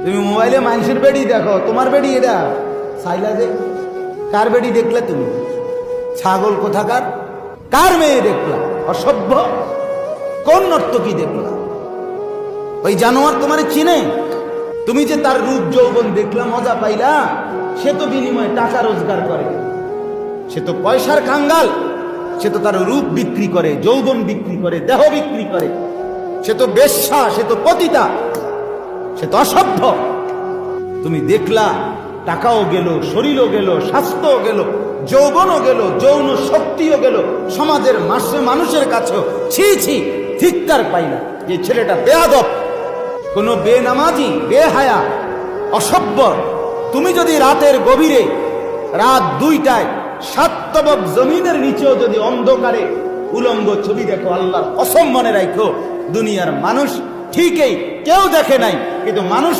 তুমি মোবাইলে মানুষের বেডি দেখো, তোমার বেডি এটা সাইলা যে কার বেডি দেখলে তুমি? ছাগল কোথাকার, কার মেয়ে দেখলা? অসভ্য, কোন নর্তকী দেখলা? ওই জানোয়ার তোমার চিনে? তুমি যে তার রূপ যৌবন দেখলা, মজা পাইলা, সে তো বিনিময়ে টাকা রোজগার করে, সে তো পয়সার কাঙ্গাল, সে তো তার রূপ বিক্রি করে, যৌবন বিক্রি করে, দেহ বিক্রি করে, সে তো বেশ্যা, সে তো পতিতা, সে তো অসভ্য। তুমি দেখলা, টাকাও গেল, শরীরও গেল, স্বাস্থ্যও গেল, যৌবনও গেল, যৌন শক্তিও গেল, সমাজের মানুষের কাছেও ছি ছি ধিক্কার পাইলা যে ছেলেটা বেয়াদব, কোন বেনামাজি, বেহায়া, অসভ্য। তুমি যদি রাতের গভীরে, রাত 2টায় সাতবক জমিনের নিচেও যদি অন্ধকারে উলঙ্গ ছবি দেখো, আল্লাহর কসম মনে রাখো, দুনিয়ার মানুষ ঠিকই কেউ দেখে নাই, কিন্তু মানুষ